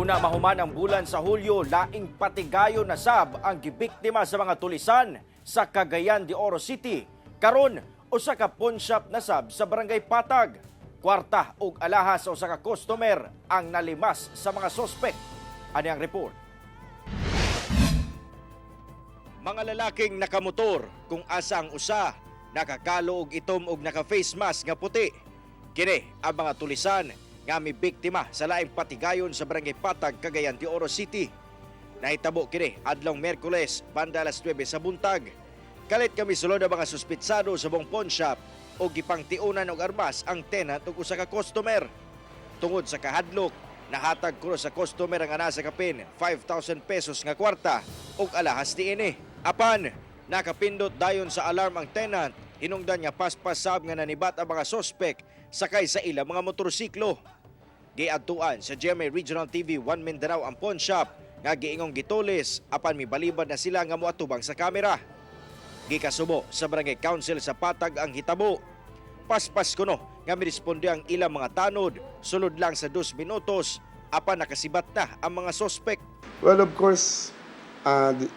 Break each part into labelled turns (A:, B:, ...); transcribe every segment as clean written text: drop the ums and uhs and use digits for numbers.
A: Una mahuman ang bulan sa Hulyo, laing patigayo na sab ang gibiktima sa mga tulisan sa Cagayan de Oro City. Karon, usa ka pawnshop na sab sa Barangay Patag. Kwarta ug alahas sa usa ka customer ang nalimas sa mga sospek. Ani ang report. Mga lalaking nakamotor kung asa ang usa, nakakalo og itom og naka-face mask nga puti. Kini ang mga tulisan nga may biktima sa laing patigayon sa Barangay Patag, Cagayan de Oro City. Nahitabo kini adlong Miyerkules, banda alas 9 sa buntag. Kalit kami sulod ang mga suspitsado sa buong pawnshop o gipangtiunan og armas ang tenant ug usa ka customer. Tungod sa kahadlok, nahatag kuno sa customer ang ana sa kapin 5,000 pesos nga kwarta ug alahas niini. Apan nakapindot dayon sa alarm ang tenant, hinungdan nga paspasab nga nanibat ang mga sospek sakay sa ilang mga motorsiklo. Giadtuan sa GMA Regional TV 1 Mindanao ang pawnshop nga giingong gitulis apan mibalibad na sila nga moatubang sa kamera. Gikasubo sa Barangay Council sa Patag ang hitabo. Paspas kuno nga miresponde ang ilang mga tanod, sulod lang sa 2 minutos apan nakasibat na ang mga sospek.
B: Well, of course,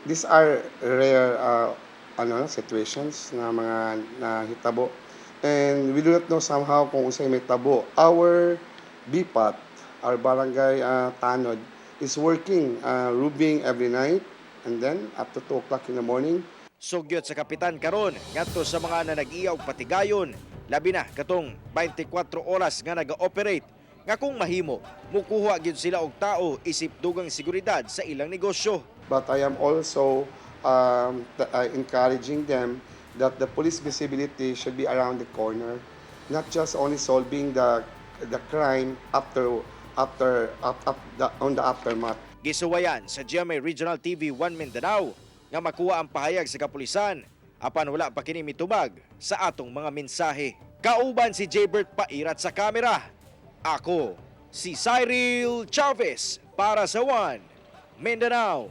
B: these are rare situations na mga nahitabo. And we do not know somehow kung usay may tabo. Our BPAT, our barangay tanod, is working, rubing every night, and then up to 2 o'clock in the morning.
A: Sugyot sa kapitan karon ngadto sa mga nag-iyaw patigayon, labi na katong 24 oras nga naga-operate nga kung mahimo mukuha gyud sila og tao isip dugang seguridad sa ilang negosyo.
B: But I am also encouraging them that the police visibility should be around the corner, not just only solving the crime on the aftermath.
A: Gisuwayan sa GMA Regional TV 1 Mindanao nga makuha ang pahayag sa kapulisan apan wala pa kini mitubag sa atong mga mensahe. Kauban si Jaybert Pairat sa kamera. Ako si Cyril Chavez para sa 1 Mindanao.